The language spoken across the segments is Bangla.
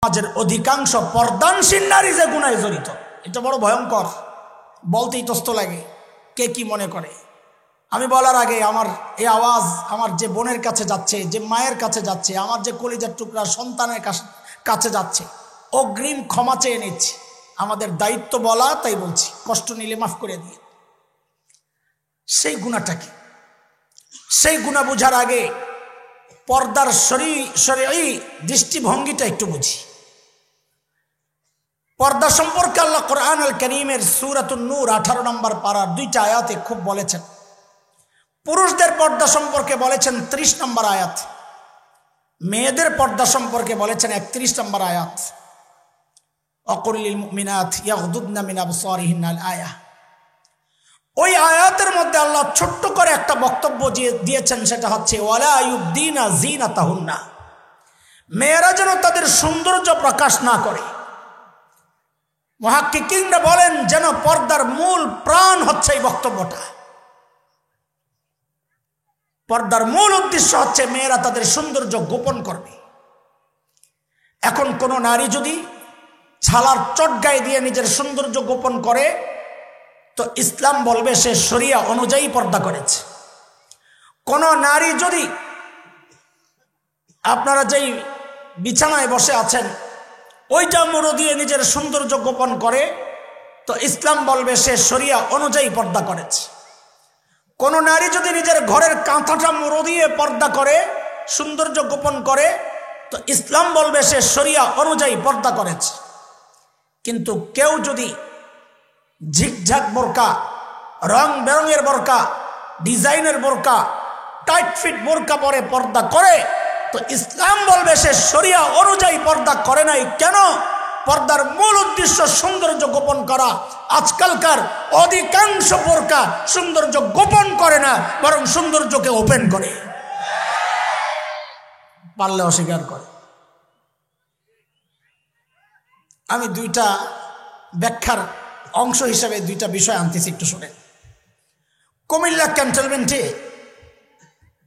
সমাজের অধিকাংশ পর্দানশীল নারী যে গুনাহে জড়িত, এটা বড় ভয়ঙ্কর, বলতেই তস্ত লাগে। কে কি মনে করে? আমি বলার আগে আমার এই আওয়াজ আমার যে বোনের কাছে যাচ্ছে, যে মায়ের কাছে যাচ্ছে, আমার যে কলিজার টুকরা সন্তানের কাছে যাচ্ছে, অগ্রিম ক্ষমা চেয়ে নিচ্ছি। আমাদের দায়িত্ব বলা, তাই বলছি, কষ্ট নিলে মাফ করে দিয়ে। সেই গুনাহটা কি? সেই গুনাহ বোঝার আগে পর্দার শরঈ দৃষ্টিভঙ্গিটা একটু বুঝি। পর্দা সম্পর্কে আল্লাহ কোরআনুল কারীমের সূরাতুন নূর 18 নম্বর পারার 2টা আয়াতে খুব বলেছেন। পুরুষদের পর্দা সম্পর্কে বলেছেন 30 নম্বর আয়াত, মেয়েদের পর্দা সম্পর্কে বলেছেন 31 নম্বর আয়াত। ওয়াকুল লিল মুমিনাত ইয়াগদুদনা মিন আবসারিহিন্না আল আয়া। ওই আয়াতের মধ্যে আল্লাহ ছোট্ট করে একটা বক্তব্য দিয়েছেন, সেটা হচ্ছে ওয়ালা ইউবদিনা জিনাতাহুন্না, মেয়েরা যেন তাদের সৌন্দর্য প্রকাশ না করে। মুহাক্কিকিনরা বলেন যেন পর্দার মূল প্রাণ হচ্ছে এই বক্তব্যটা। পর্দার মূল উদ্দেশ্য হচ্ছে মেয়েরা তাদের সৌন্দর্য গোপন করবে। এখন কোন নারী যদি ছালার চটগায়ে দিয়ে নিজের সৌন্দর্য গোপন করে, তো ইসলাম বলবে সে শরিয়া অনুযায়ী পর্দা করেছে। কোন নারী যদি, আপনারা যেই বিছানায় বসে আছেন ওইটা মুড়ো দিয়ে নিজের সৌন্দর্য গোপন করে, তো ইসলাম বলবে সে শরিয়া অনুযায়ী পর্দা করেছে। কোন নারী যদি নিজের ঘরের কাঁথাটা মুড়ো দিয়ে পর্দা করে, সৌন্দর্য গোপন করে, তো ইসলাম বলবে সে শরিয়া অনুযায়ী পর্দা করেছে। কিন্তু কেউ যদি ঝিকঝাক বোরকা, রং বেরঙের বোরকা, ডিজাইনের বোরকা, টাইট ফিট বোরকা পরে পর্দা করে, তো ইসলাম বলবে সে শরিয়া অনুযায়ী পর্দা করে নাই। কেন? পর্দার মূল উদ্দেশ্য সৌন্দর্য গোপন করা। আজকালকার অধিকাংশ বোরকা সৌন্দর্য গোপন করে না, বরং সৌন্দর্যকে ওপেন করে, পারলে অস্বীকার করে। আমি দুইটা ব্যাখ্যার অংশ হিসাবে দুইটা বিষয় আনতেছি, একটু শুনেন। কুমিল্লা ক্যান্টনমেন্টে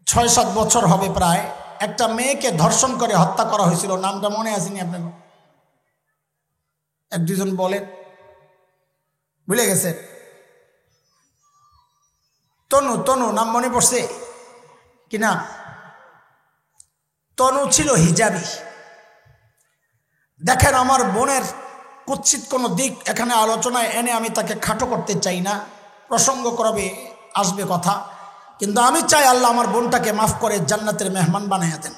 6-7 বছর হবে প্রায়, একটা মেয়েকে ধর্ষণ করে হত্যা করা হয়েছিল। নামটা মনে আসেনি আপনার? 1-2 জন বলেন, ভুলে গেছে? তনু নাম মনে পড়ছে কিনা? তনু ছিল হিজাবি। দেখেন, আমার বোনের কুৎসিত কোনো দিক এখানে আলোচনায় এনে আমি তাকে খাটো করতে চাই না, প্রসঙ্গ করবে আসবে কথা, কিন্তু আমি চাই আল্লাহ আমার বোনটাকে মাফ করে জান্নাতের মেহমান বানাইয়া দেন।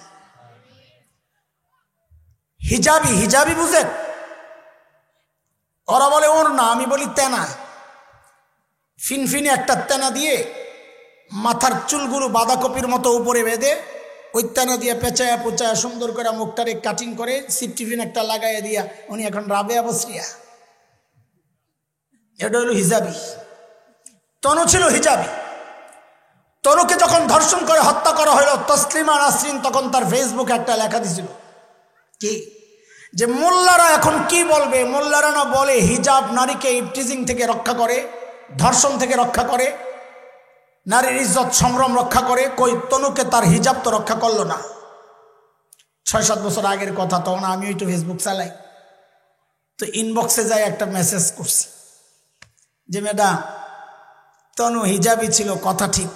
হিজাবি বুঝেন? ওরা বলে ওর না, আমি বলি তেনা। ফিনফিনে একটা তেনা দিয়ে মাথার চুলগুলো বাঁধাকপির মতো উপরে বেঁধে, ওই তেনা দিয়ে পেঁচায়া পোচায়া সুন্দর করে মুখটারে কাটিং করে সিপটিফিন একটা লাগাইয়া দিয়া উনি এখন রাবেয়া বসরিয়া। এটা হলো হিজাবি। তনু ছিল হিজাবি। তনুকে যখন ধর্ষণ করে হত্যা করা হলো, তসলিমা নাসরিন তখন তার ফেসবুকে একটা লেখা দিছিল, কি যে মোল্লারা এখন কি বলবে? মোল্লারা না বলে হিজাব নারীকে ইফটিজিং থেকে রক্ষা করে, ধর্ষণ থেকে রক্ষা করে, নারীর ইজ্জত সম্ভ্রম রক্ষা করে। কই, তনুকে তার হিজাব তো রক্ষা করলো না। 6-7 বছর আগের কথা, তখন আমি একটু ফেসবুক চালাই, তো ইনবক্সে যাই একটা মেসেজ করছি যে ম্যাডাম, তনু হিজাবই ছিল, কথা ঠিক,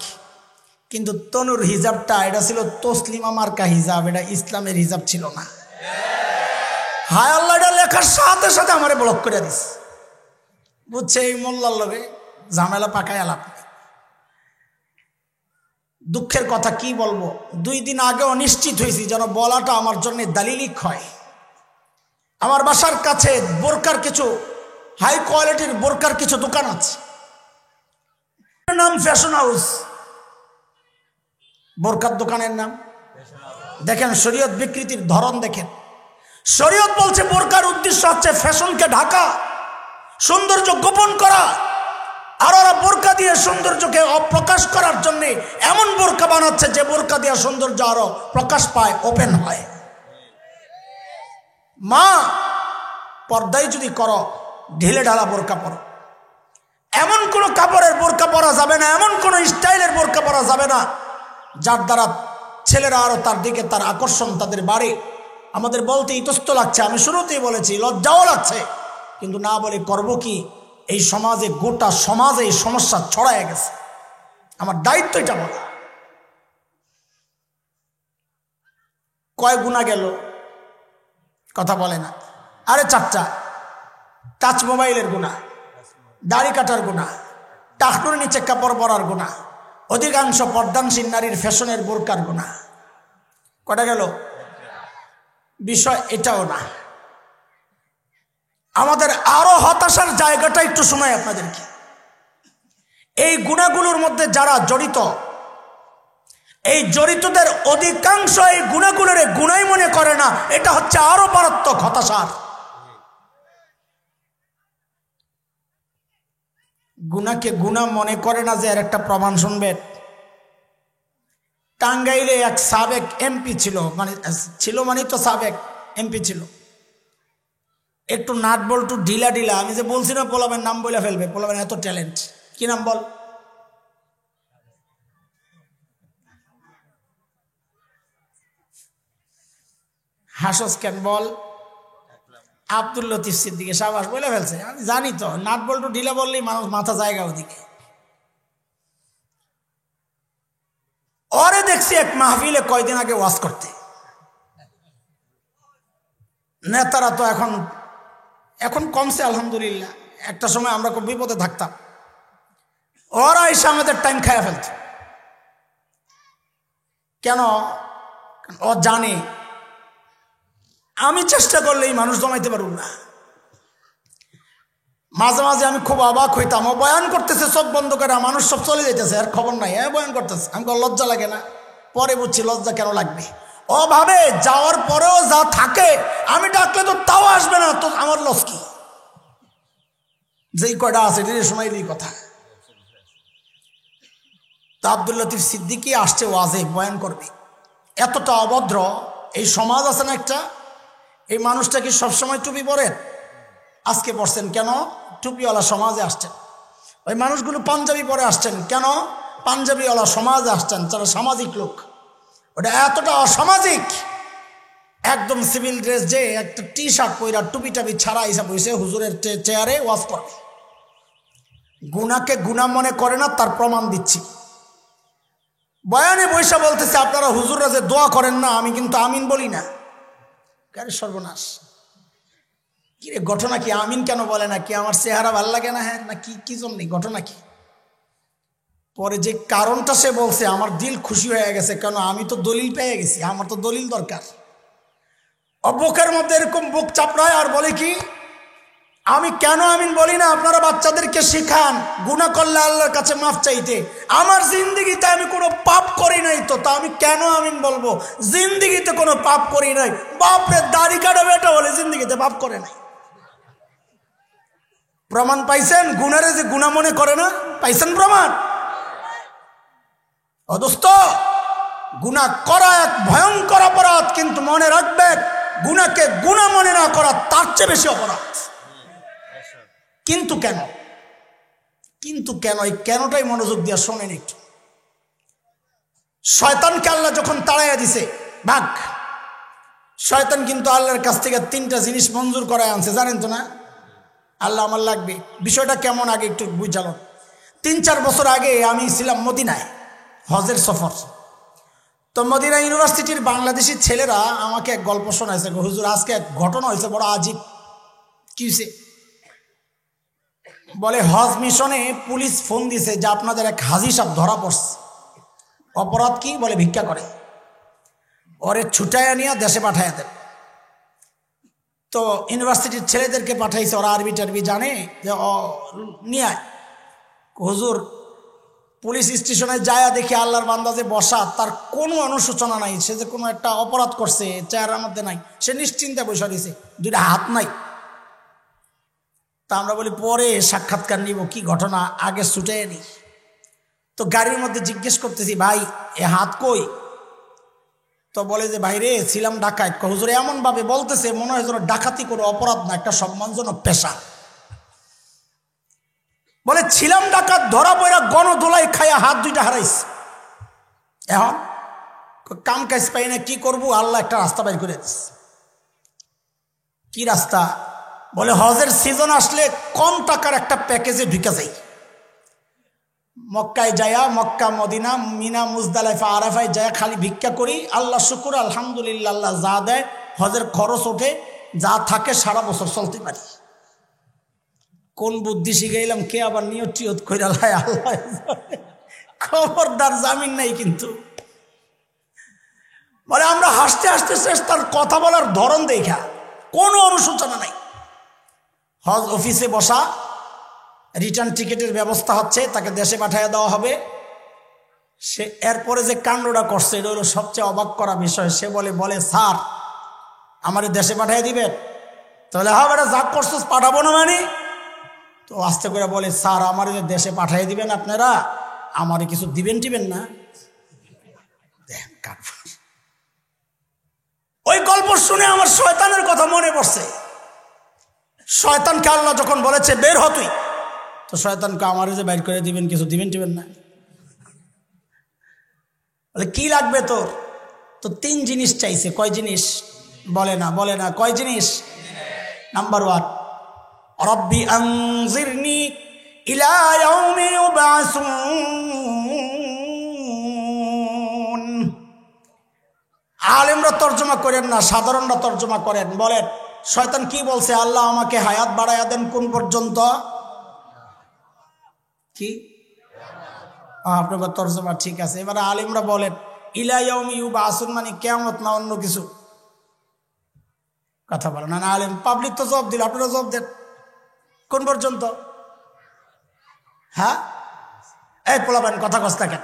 কিন্তু তনুর হিজাবটা এটা ছিল তসলিমা মার্কা হিজাব, এটা ইসলামের হিজাব ছিল না। হায় আল্লাহ, এটা লেখার সাথে সাথে আমারে ব্লক করে দিস। বুঝছে, এই মোল্লার লগে ঝামেলা পাকায় আলাপ। দুঃখের কথা কি বলবো, 2 দিন আগে অনিশ্চিত হয়েছি যেন বলাটা আমার জন্য দালিলিক হয়। আমার বাসার কাছে বোরকার কিছু হাই কোয়ালিটির বোরকার কিছু দোকান আছে, নাম ফ্যাশন হাউস। বোরকার দোকানের নাম দেখেন, শরীয়ত বিকৃতির ধরন দেখেন। শরীয়ত বলছে বোরকার উদ্দেশ্য হচ্ছে ফ্যাশনকে ঢাকা, সৌন্দর্য গোপন করা। আর ওরা বোরকা দিয়ে সৌন্দর্যকে অপ্রকাশ করার জন্য এমন বোরকা বানাচ্ছে যে বোরকা দিয়ে সৌন্দর্য আরো প্রকাশ পায়, ওপেন হয়। মা, পর্দায় যদি করো, ঢিলে ঢালা বোরকা পরো। এমন কোন কাপড়ের বোরকা পরা যাবে না, এমন কোন স্টাইলের বোরকা পরা যাবে না যার দ্বারা ছেলেরা আরো তার দিকে তার আকর্ষণ তাদের বাড়ে। আমাদের বলতে ইতস্ত লাগছে, আমি শুরুতেই বলেছি লজ্জাও লাগছে, কিন্তু না বলে করব কি, এই সমাজে গোটা সমাজে এই সমস্যা ছড়ায় গেছে, আমার দায়িত্ব এটা বলা। কয় গুণা গেল কথা বলে না, আরে 4টা। টাচ মোবাইলের গুণা, দাড়ি কাটার গুণা, টাকনুর নিচে কাপড় পরার গুণা, অধিকাংশ পর্দানশীল নারীর ফ্যাশনের বোরকার গুণা। কটা গেল? বিষয় এটাও না। আমাদের আরো হতাশার জায়গাটা একটু শোনাই আপনাদেরকে। এই গুণাগুলোর মধ্যে যারা জড়িত, এই জড়িতদের অধিকাংশ এই গুণাগুলোর গুণাই মনে করে না। এটা হচ্ছে আরো মারাত্মক হতাশার। গুনাকে গুনাহ মনে করে না যে এর একটা প্রমাণ শুনবেন। টাঙ্গাইলে এক সাবেক এমপি ছিল, মানে তো সাবেক এমপি ছিল, একটু নাট বল্টু ঢিলা ঢিলা। আমি যে বলছি না পোলাবেন নাম বলে ফেলবে, পোলাবেন এত ট্যালেন্ট। কি নাম বল? হাসস কেন বল? আব্দুল লতিফ সিদ্দিকী। সাবাস, বলে ফেলছে। আমি জানি তো, নাট বল্টু ঢিলা বললেই মানুষ মাথা জায়গা ওদিকে। ওরে দেখছি এক মাহফিলে কয়দিন আগে ওয়াজ করতে। নেতারা তো এখন কমছে আলহামদুলিল্লাহ, একটা সময় আমরা খুব বিপদে থাকতাম। ওরা এসে আমাদের টাইম খাইয়া ফেলত। কেন? ও জানে আমি চেষ্টা করলেই মানুষ জমাইতে পারব না। মাঝে মাঝে আমি খুব অবাক হইতাম, ও বয়ান করতেছে চোখ বন্ধ করে, মানুষ সব চলে যাইতেছে, আর খবর নাই, বয়ান করতেছে। আমি লজ্জা লাগে না? পরে বুঝছি লজ্জা কেন লাগবে। ও ভাবে যাওয়ার পরেও যা থাকে, আমি ডাকলে তো তাও আসবে না, তো আমার লস কি? যেই কয়টা আছে এটা শোনাইলেই কথা। তা আব্দুল লতিফ সিদ্দিকী আসছে ওয়াজে, বয়ান করবে। এতটা অভদ্র এই সমাজ আছে না একটা। এই মানুষটা কি সবসময় টুপি পরেন? আজকে পড়ছেন কেন? টুপিওয়ালা সমাজে আসছেন। ওই মানুষগুলো পাঞ্জাবি পরে আসছেন কেন? পাঞ্জাবিওয়ালা সমাজে আসছেন, যারা সামাজিক লোক। ওটা এতটা অসামাজিক, একদম সিভিল ড্রেস, যে একটা টি শার্ট পইরা টুপি টাপি ছাড়া হিসাব হয়েছে হুজুরের চেয়ারে ওয়াজ করবে। গুনাকে গুনাহ মনে করে না, তার প্রমাণ দিচ্ছি। বয়ানে বৈশা বলতেছে আপনারা হুজুররা যে দোয়া করেন না, আমি কিন্তু আমিন বলি না। কারে সর্বনাশ! কি রে, ঘটনা কি? আমিন কেন বলে না? কি আমার চেহারা ভাল লাগে না? হ্যাঁ, না কি জন্যে? ঘটনা কি? পরে যে কারণটা সে বলছে, আমার দিল খুশি হয়ে গেছে। কেন? আমি তো দলিল পেয়ে গেছি, আমার তো দলিল দরকার। বুকের মধ্যে এরকম বুক চাপড়ায় আর বলে কি, আমি কেন আমিন বলি না? আপনারা বাচ্চাদেরকে শিখান গুনাহ করলে আল্লাহর কাছে মাফ চাইতে। আমার জিন্দিগিতে আমি কোনো পাপ করি নাই, তো তা আমি কেন আমিন বলবো? জিন্দিগিতে কোনো পাপ করি নাই। বাপরে, দাড়ি কাটা বেটা বলে জিন্দিগিতে পাপ করে নাই। প্রমাণ পাইছেন? গুনারে যে গুনাহ মনে করে না, পাইছেন প্রমাণ? অদোস্ত, গুনাহ করা এক ভয়ঙ্কর অপরাধ, কিন্তু মনে রাখবেন গুনাহকে গুনাহ মনে না করা তার চেয়ে বেশি অপরাধ। কিন্তু কেন? এই কেনটাই মনোযোগ দিয়ে শোনেন একটু। শয়তানকে আল্লাহ যখন তাড়াইয়া দিছে, ভাগ, শয়তান কিন্তু আল্লাহর কাছ থেকে 3টা জিনিস মঞ্জুর করায় আনছে, জানেন তো না? আল্লাহ আমার লাগবে। বিষয়টা কেমন আগে একটু বুঝালো। 3-4 বছর আগে আমি ছিলাম মদিনায়, হজের সফর। তো মদিনা ইউনিভার্সিটির বাংলাদেশি ছেলেরা আমাকে এক গল্প শোনাইছে, হুজুর আজকে এক ঘটনা হয়েছে বড় আজীব। কি হয়েছে? বলে হজ মিশনে পুলিশ ফোন দিছে যে আপনাদের এক হাজি সাহেব ধরা পড়ছে। অপরাধ কি? বলে ভিক্ষা করে। ওরে ছুটাইয়া নিয়ে দেশে পাঠাইয়া দেন। তো ইউনিভার্সিটির ছেলেদেরকে পাঠাইছে, ওরা আরবি টারবি জানে, যে নিয়ে হুজুর পুলিশ স্টেশনে যায় দেখি আল্লাহর বান্দা যে বসা, তার কোনো অনুশোচনা নাই, সে যে কোনো একটা অপরাধ করছে চেহারার মধ্যে নাই, সে নিশ্চিন্তে বসে দিয়েছে, 2টা হাত নাই। তা আমরা বলি পরে সাক্ষাৎকার নিব, কি ঘটনা, আগে ছুটে নি। তো গাড়ির মধ্যে জিজ্ঞেস করতেছি, ভাই এ হাত কই? তো বলে যে ভাই রে, ছিলাম ডাকাত। হুজুর এমন ভাবে বলতেছে মনে হয় যেন ডাকাতি করে অপরাধ না, একটা সম্মানজনক পেশা। বলে ছিলাম ডাকাত, ধরা পড়া গণদোলাই খাইয়া হাত 2টা হারাইছে। এখন কাম কাজ পাই না, কি করবো? আল্লাহ একটা রাস্তা বাইর করে দিচ্ছে। কি রাস্তা? বলে হজের সিজন আসলে কম টাকার একটা প্যাকেজে ঢুকে যাই, মক্কায় যায়া, মক্কা মদিনা মিনা মুজদালিফা আরাফায় যায়া খালি ভিক্ষা করি, আল্লাহ শুকুর আলহামদুলিল্লাহ, আল্লাহ যা দেয় হজের খরচ ওঠে, যা থাকে সারা বছর চলতে পারি। কোন বুদ্ধি শিখাইলাম, কে আবার নিয়ত টিয়ত কইরা লাই, আল্লাহ খবরদার, জামিন নাই কিন্তু। বলে আমরা হাসতে হাসতে শেষ, তার কথা বলার ধরন দেখা কোনো অনুশোচনা নাই। হজ অফিসে বসা, রিটার্ন টিকিটের ব্যবস্থা হচ্ছে, তাকে দেশে পাঠিয়ে দেওয়া হবে। সে এরপরে যে কাণ্ডটা করছে এটা হলো সবচেয়ে অবাক করা বিষয়। সে বলে স্যার আমার দেশে পাঠিয়ে দিবেন? তাহলে হ্যাঁ বেটা, যা করছিস পাঠাবো না মানে। তো আস্তে করে বলে, স্যার আমার দেশে পাঠিয়ে দিবেন আপনারা, আমারে কিছু দিবেন টিবেন না? ওই গল্প শুনে আমার শয়তানের কথা মনে পড়ছে। শয়তানকে আল্লাহ যখন বলেছে বের হ তুই, তো শয়তানকে আমারে যে বাইর করে দিবেন, কিছু দিবেন টিবেন না? বলে কি লাগবে তোর? তো 3 জিনিস চাইছে। কয় জিনিস? বলে না কয় জিনিস? নাম্বার 1, রব্বি আনজিরনি ইলা ইয়াউমি ইউবাসুন। আলেমরা তর্জমা করেন না, সাধারণরা তর্জমা করেন। বলেন শয়তান কি বলছে? আল্লাহ আমাকে হায়াত বাড়াইয়া দেন কোন পর্যন্ত? কি আপনার তর্জমা ঠিক আছে। এবারে আলেমরা বলেন ইলা ইয়াউমি ইউবাসুন মানে কিয়ামত না অন্য কিছু? কথা বলে না আলেম। পাবলিক তো জবাব দিল, আপনারা জবাব দেন কোন পর্যন্ত? হ্যাঁ এই পোলাবেন কথা কস্তা কেন?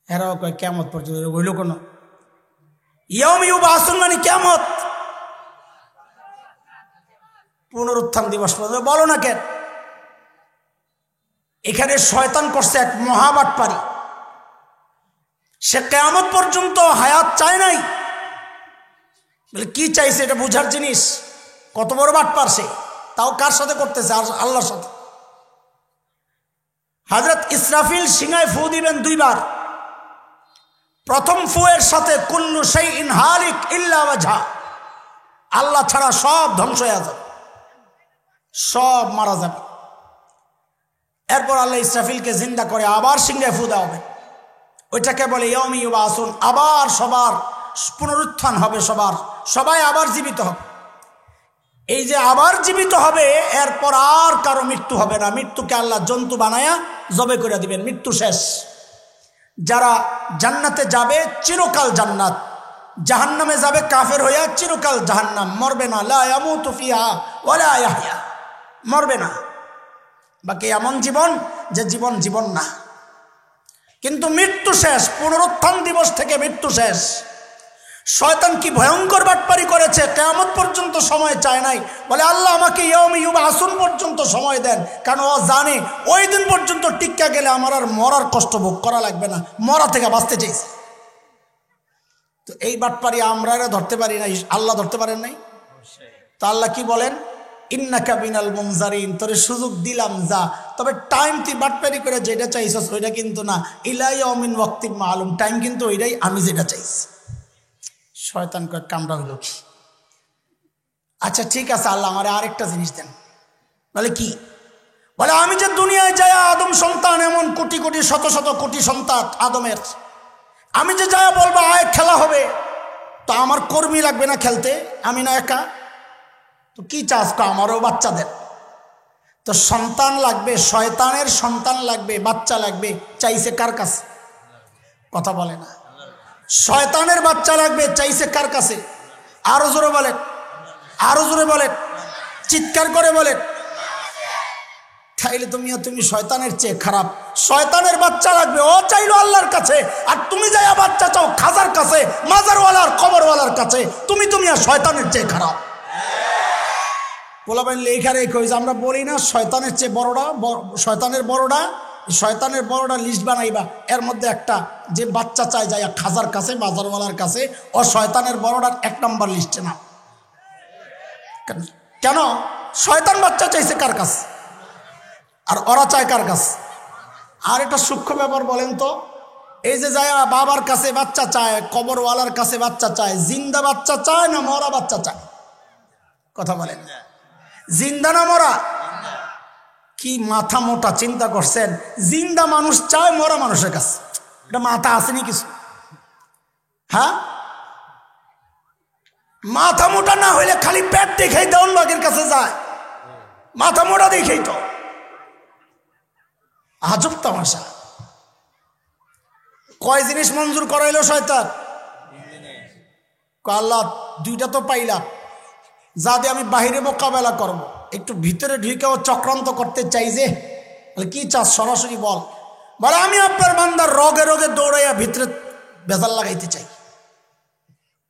এরাও কয় কিয়ামত পর্যন্ত। হইল কোন ইয়াউমি ইউবাসুন মানে কিয়ামত, পুনরুত্থান দিবস পর্যন্ত। বলো না কেন? এখানে শয়তান করছে এক মহাবাটপারি। সে কিয়ামত পর্যন্ত হায়াত চায় নাই। বলে কি চাইছে এটা বুঝার জিনিস। কত বড় বাটপার সে, তাও কার সাথে করতেছে? আল্লাহর সাথে। হযরত ইসরাফিল সিংহায় ফু দিবেন 2 বার। প্রথম ফুয়ের সাথে কুল্লু শাইইন হালিক ইল্লা ওয়াজহা, আল্লাহ ছাড়া সব ধ্বংস হয়ে যাবে, সব মারা যাবে। এরপর আল্লাহ ইসরাফিলকে জিন্দা করে আবার সিংহায় ফু দেওয়া হবে। ওইটাকে বলে ইয়াউমি ইউবাসুন। আবার সবার পুনরুত্থান হবে, সবাই আবার জীবিত হবে। এই যে আবার জীবিত হবে, এরপর আর কারো মৃত্যু হবে না। মৃত্যুকে আল্লাহ জন্তু বানায়া জবে করে দিবেন, মৃত্যু শেষ। যারা জান্নাতে যাবে চিরকাল জান্নাত, জাহান্নামে যাবে কাফের হইয়া চিরকাল জাহান্নাম। মরবে না, লা ইয়ামুতু ফিহা ওয়ালা ইয়াহইয়া, মরবে না। বাকি এমন জীবন যে জীবন না, কিন্তু মৃত্যু শেষ। পুনরুত্থান দিবস থেকে মৃত্যু শেষ। শয়তান কি ভয়ঙ্কর বাটপারি করেছে, কিয়ামত পর্যন্ত সময় চায় নাই। বলে আল্লাহ আমাকে ইয়াউমি ইউবাসুন পর্যন্ত সময় দেন, কারণ ও জানে ওই দিন পর্যন্ত টিক্কা গেলে আমার আর মরার কষ্ট ভোগ করা লাগবে না, মরা থেকে বাঁচতে চাইছে। তো এই বাটপারি আমরা ধরতে পারি নাই, আল্লাহ ধরতে পারেন নাই। তো আল্লাহ কি বলেন? ইন্নাকা বিনাল মুনজারিন, তোরে সুযোগ দিলাম যা, তবে টাইম তুই বাটপারি করে যেটা চাইছস ওইটা কিন্তু না। ইলা ইয়াউমিন ওয়াক্তিন মালুম, টাইম কিন্তু ওইটাই আমি যেটা চাইছি। শয়তান কয় কামড়া হইল কি? আচ্ছা ঠিক আছে আল্লাহ আমার আরেকটা জিনিস দেন। বলে কি? বলে আমি যে দুনিয়ায় যাই, আদম সন্তান এমন কোটি কোটি শত শত কোটি সন্তান আদমের, আমি যে যাই বলবো আয় খেলা হবে, তো আমার কর্মী লাগবে না খেলতে? আমি না একা, তো কি চাস? আমারও বাচ্চা দেন। তো সন্তান লাগবে, শয়তানের সন্তান লাগবে, বাচ্চা লাগবে, চাইছে কার কাছে? কথা বলে না। শয়তানের বাচ্চা লাগবে, চাইছে কার কাছে? আরো জোরে বলেন, আরো জোরে বলেন, চিৎকার করে বলেন। তাইলে তুমি শয়তানের চেয়ে খারাপ। শয়তানের বাচ্চা লাগবে, ও চাইলো আল্লাহর কাছে, আর তুমি যাইয়া বাচ্চা চাও খাজার কাছে, মাজারওয়ালার কবরওয়ালার কাছে। তুমি আর শয়তানের চেয়ে খারাপ। বলা বাইন লেখা রেখে হয়েছে, আমরা বলি না শয়তানের চেয়ে বড়টা, শয়তানের বড়টা লিস্ট বানাইবা, এর মধ্যে একটা যে বাচ্চা চাই যায় খাজার কাছে, বাজারওয়ালার কাছে, ও শয়তানের বড়টার 1 নম্বর লিস্টে না। কেন? শয়তান বাচ্চা চাইছে কার কাছে, আর ওরা চায় কার কাছে? আর একটা সূক্ষ্ম ব্যাপার বলেন তো, এই যে যায় বাবার কাছে বাচ্চা চায়, কবরওয়ালার কাছে বাচ্চা চায়, জিন্দা বাচ্চা চায় না মরা বাচ্চা চায়? কথা বলেন, জিন্দা না মরা? কি মাথা মোটা চিন্তা করছেন? জিন্দা মানুষ চায় মরা মানুষের কাছে, এটা মাথা আসেনি কিছু? হ্যাঁ, মাথা মোটা না হইলে খালি পেট দেখেই দেওয়ান বাগের কাছে যায়, মাথা মোটা দেখেই তো। আজব তামাশা। কয় জিনিস মঞ্জুর করাইলো শয়তান? আল্লাহ দুইটা তো পাইলাম, যা দিয়ে আমি বাহিরে মোকাবেলা করব, একটু ভিতরে ঢুকেও চক্রান্ত করতে চাই। যে কি চাস সরাসরি বল। বলে আমি আপনার বান্দার রগে রগে দৌড়াইয়া ভিতরে বেজাল লাগাইতে চাই।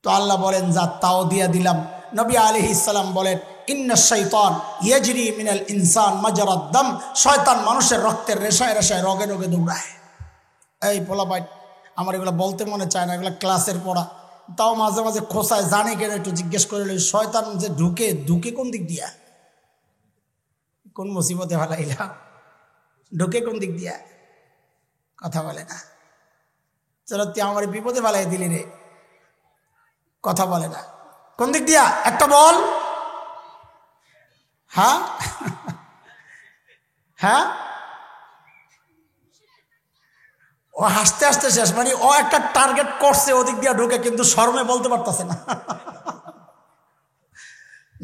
তো আল্লাহ বলেন যা, তাও দিয়া দিলাম। নবী আলাইহিস সালাম বলেন ইন্না শাইতান ইয়াজরি মিনাল ইনসান মাজরাদ দাম, শয়তান মানুষের রক্তের রেশায় রেশায় রগে রগে দৌড়ায়। এই পোলা ভাই, আমার এগুলো বলতে মনে চায় না, এগুলো ক্লাসের পড়া, তাও মাঝে মাঝে খোসায় জানি কেন একটু জিজ্ঞেস করে শয়তান যে ঢুকে ঢুকে কোন দিক দিয়া, কোন মুসিবতে ভালাইলা, ঢুকে কোন দিক দিয়া? কথা বলে না। চলো তুই আমার বিপদে ভালাই দিলি রে, কথা বলে না। কোন দিক দিয়া একটা বল। হ্যাঁ হ্যাঁ, ও হাসতে হাসতে শেষ, মানে ও একটা টার্গেট করছে ওদিক দিয়া ঢুকে, কিন্তু শরমে বলতে পারতেছে না।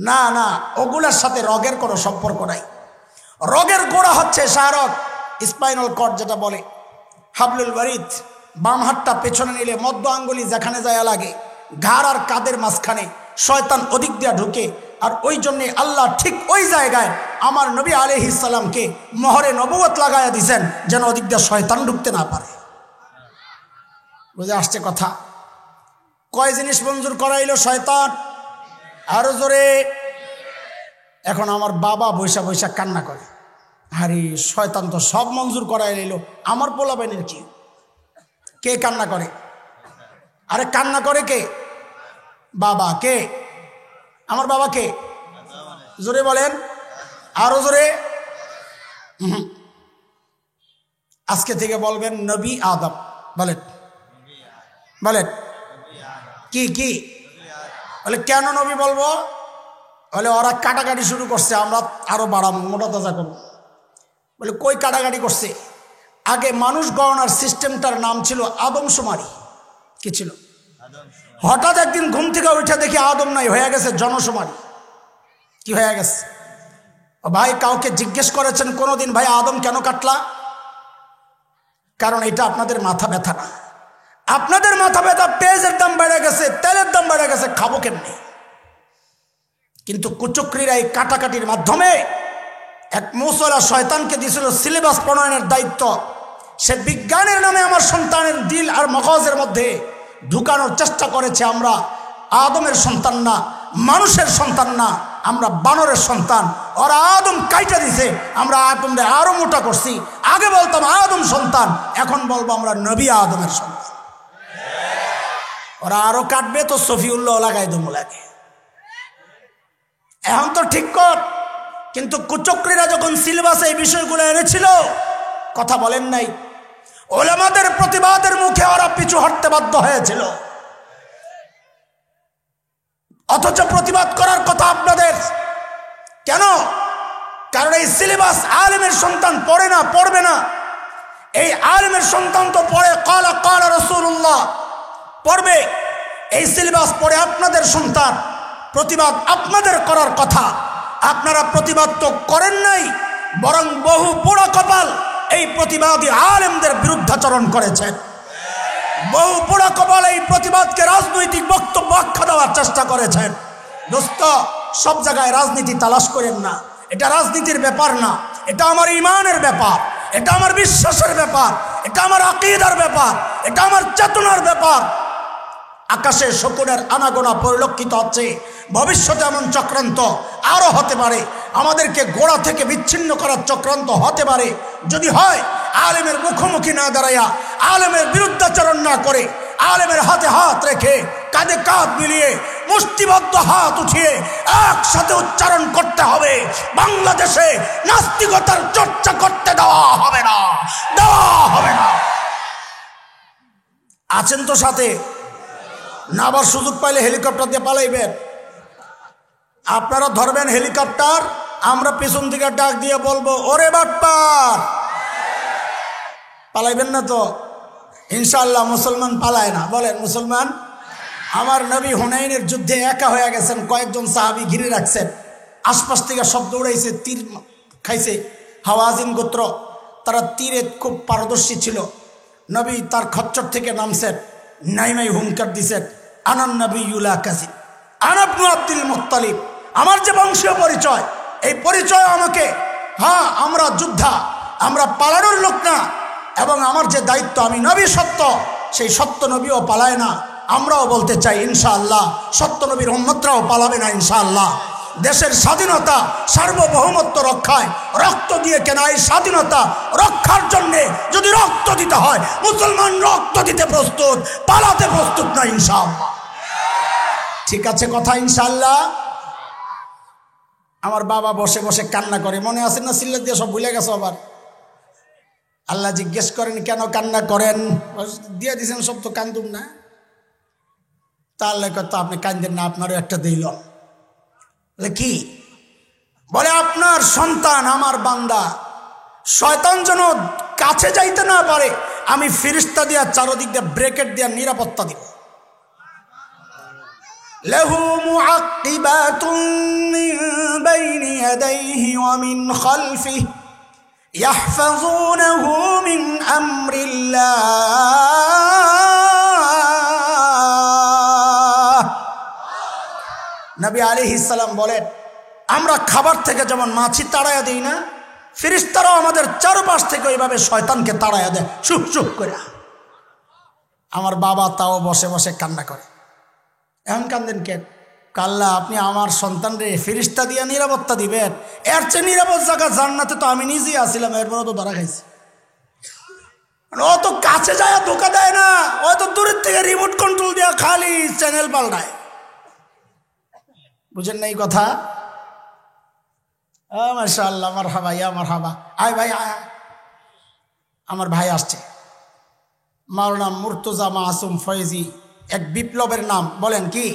না না, ওগুলার সাথে রগের কোনো সম্পর্ক নাই। রগের গোড়া হচ্ছে শাহরগ, স্পাইনাল কর্ড যেটা বলে, হাবলুল ওয়ারিদ। বাম হাতটা পেছনে নিলে মধ্য আঙ্গুলি যেখানে যায় লাগে, ঘাড় আর কাদের মাঝখানে শয়তান ওদিক দিয়া ঢুকে। আর ওই জন্যে আল্লাহ ঠিক ওই জায়গায় আমার নবী আলাইহিস সালামকে মোহরে নবুয়ত লাগাইয়া দিয়েছেন, যেন ওদিক দিয়া শয়তান ঢুকতে না পারে। বুঝে আসছে কথা? কয় জিনিস মঞ্জুর করাইলো শয়তান? আরো জোরে। এখন আমার বাবা বৈশা বৈশা কান্না করে, আরে শয়তান তো সব মঞ্জুর করাই এলো, আমার পোলাবেনের কি? কে কান্না করে? আরে কান্না করে কে? বাবা। কে? আমার বাবা। কে? জোরে বলেন, আরো জোরে। আজকে থেকে বলবেন নবী আদম। বলেন বলেন, কি কি বলে? কেন নবী বলবো? বলে ওরা কাটাকাটি শুরু করছে, আমরা আরো বাড়াবো, মোটা তাজা করবো। বলে কই কাটাকাটি করছে? আগে মানুষ গণনার সিস্টেমটার নাম ছিল আদমশুমারি। কি ছিল? হঠাৎ একদিন ঘুম থেকে উঠে দেখি আদম নাই, হয়ে গেছে জনশুমারি। কি হয়ে গেছে? ভাই কাউকে জিজ্ঞেস করেছেন কোনোদিন, ভাই আদম কেন কাটলা? কারণ এটা আপনাদের মাথা ব্যথা না। আপনাদের মাথা ব্যথা পেঁয়াজের দাম বেড়ে গেছে, তেলের দাম বেড়ে গেছে, খাবো কেমনি? কিন্তু কুচক্রীরা এই কাটাকাটির মাধ্যমে এক মুসলা শয়তানকে দিয়েছিল সিলেবাস প্রণয়নের দায়িত্ব। সে বিজ্ঞানের নামে আমার সন্তানের দিল আর মগজের মধ্যে ঢুকানোর চেষ্টা করেছে আমরা আদমের সন্তান না, মানুষের সন্তান না, আমরা বানরের সন্তান। ওরা আদম কাইটা দিছে, আমরা আদমরে আরো মোটা করছি। আগে বলতাম আদম সন্তান, এখন বলবো আমরা নবী আদমের সন্তান। ওরা আরো কাটবে তো সফিউল্লাহ লাগাই দমু লাগে। এখন তো ঠিক কর, কিন্তু কুচক্রীরা যখন সিলেবাসে এই বিষয়গুলো এনেছিল, কথা বলেন নাই, ওলামাদের প্রতিবাদের মুখে ওরা পিছু হটতে বাধ্য হয়েছিল। অথচ প্রতিবাদ করার কথা আপনাদের কেন? কারণ এই সিলেবাস আলেমের সন্তান পড়ে না, পড়বে না। এই আলেমের সন্তান তো পড়ে কালা কালা রাসূলুল্লাহ পড়বে। এই সিলেবাস পড়ে আপনাদের সন্তান, প্রতিবাদ আপনাদের করার কথা। আপনারা প্রতিবাদ তো করেন নাই, বরং বহু পোড়া কপাল এই প্রতিবাদী আলেমদের বিরুদ্ধাচরণ করেছেন। বহু পোড়া কপাল এই প্রতিবাদকে রাজনৈতিক বক্তব্য আখ্যা দেওয়ার চেষ্টা করেছেন। দোস্ত, সব জায়গায় রাজনীতি তালাশ করেন না, এটা রাজনীতির ব্যাপার না, এটা আমার ইমানের ব্যাপার, এটা আমার বিশ্বাসের ব্যাপার, এটা আমার আকীদার ব্যাপার, এটা আমার চেতনার ব্যাপার। আকাশে শকুনের আনাগোনা পরিলক্ষিত হচ্ছে, ভবিষ্যতে এমন চক্রান্ত আরো হতে পারে, আমাদেরকে গোড়া থেকে বিচ্ছিন্ন করার চক্রান্ত হতে পারে। যদি হয়, আলেমের মুখোমুখি না দাঁড়াইয়া, আলেমের বিরুদ্ধাচরণ না করে, আলেমের হাতে হাত রেখে, কাঁধে কাঁধ মিলিয়ে, মুষ্টিবদ্ধ হাত উঠিয়ে একসাথে উচ্চারণ করতে হবে, বাংলাদেশে নাস্তিকতার চর্চা করতে দেওয়া হবে না, দেওয়া হবে না। আছেন তো সাথে? না আবার সুযোগ পাইলে হেলিকপ্টার দিয়ে পালাইবেন? আপনারা ধরবেন হেলিকপ্টার, আমরা পেছন থেকে ডাক দিয়ে বলবো ওরে বাটপার। পালাইবেন না তো? ইনশাআল্লাহ মুসলমান পালায় না। বলেন মুসলমান। আমার নবী হুনাইনের যুদ্ধে একা হয়ে গেছেন, কয়েকজন সাহাবী ঘিরে রাখছেন, আশপাশ থেকে শব্দ উড়াইছে, তীর খাইছে। হাওয়াজিন গোত্র, তারা তীরে খুব পারদর্শী ছিল। নবী তার খচ্চর থেকে নামছেন, নাইমাই হুঙ্কার দিছেন, আনান নবিয়্যুল কাযিব, আনা ইবনু আব্দুল মুত্তালিব। আমার যে বংশীয় পরিচয়, এই পরিচয় আমাকে, হ্যাঁ আমরা যোদ্ধা, আমরা পালানোর লোক না, এবং আমার যে দায়িত্ব, আমি নবী সত্য, সেই সত্য নবীও পালায় না। আমরাও বলতে চাই ইনশাআল্লাহ সত্য নবীর উম্মতরাও পালাবে না ইনশাআল্লাহ। দেশের স্বাধীনতা সার্বভৌমত্ব রক্ষায় রক্ত দিয়ে কেনা এই স্বাধীনতা রক্ষার জন্যে যদি রক্ত দিতে হয়, মুসলমান রক্ত দিতে প্রস্তুত, পালাতে প্রস্তুত না ইনশাআল্লাহ। ঠিক আছে কথা ইনশাআল্লাহ? আমার বাবা বসে বসে কান্না করে, মনে আছে না? সিল্লাত দিয়ে সব ভুলে গেছো আবার। আল্লাহ জিজ্ঞেস করেন কেন কান্না করেন? দিয়ে দিয়েছেন সব তো, কান্দুম না। তাহলে তো আপনি কান্দেন না, আপনারও একটা দিল। কি বলে? আপনার সন্তান, আমার বান্দা, শয়তান যেন কাছে যাইতে না পারে, আমি ফিরিস্তা দিয়া চারদিক দিয়ে ব্রেকেট দিয়া নিরাপত্তা দিব। লাহু মুআক্কিবাতুন মিন বাইনি ইয়াদাইহি ওয়া মিন খালফিহি ইয়াহফাযুনাহু মিন আমরিল্লাহ। নবী আলাইহিস সালাম বলেন, আমরা খাবার থেকে যেমন মাছি তাড়াইয়া দিই না, ফেরেশতারাও আমাদের চারপাশ থেকে ওইভাবে শয়তানকে তাড়াইয়া দেয়, চুপ চুপ করে। আমার বাবা তাও বসে বসে কান্না করে। এমন কান্দেন কেন? কাল্লা, আপনি আমার সন্তানরে ফেরেশতা দিয়া নিরাপত্তা দিবেন? এর চেয়ে নিরাপদ জায়গা জান্নাতে তো আমি নিজেই আসছিলাম, এরপরও তো ধরা খাইছি। ও তো কাছে যায় ধোকা দেয় না, ও তো দূরের থেকে রিমোট কন্ট্রোল দিয়া খালি চ্যানেল পাল্টায়। বুঝেন না এই কথা? মাশাআল্লাহ, মারহাবা, ইয়া মারহাবা। আয় ভাই আয়। আমার ভাই আসছে, মাওলানা মুর্তজা মাসুম ফয়েজি, এক বিপ্লবের নাম। বলেন কি?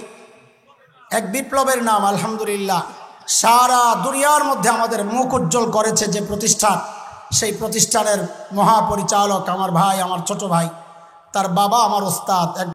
এক বিপ্লবের নাম। আলহামদুলিল্লাহ, সারা দুনিয়ার মধ্যে আমাদের মুখ উজ্জ্বল করেছে যে প্রতিষ্ঠান, সেই প্রতিষ্ঠানের মহাপরিচালক আমার ভাই, আমার ছোট ভাই। তার বাবা আমার ওস্তাদ।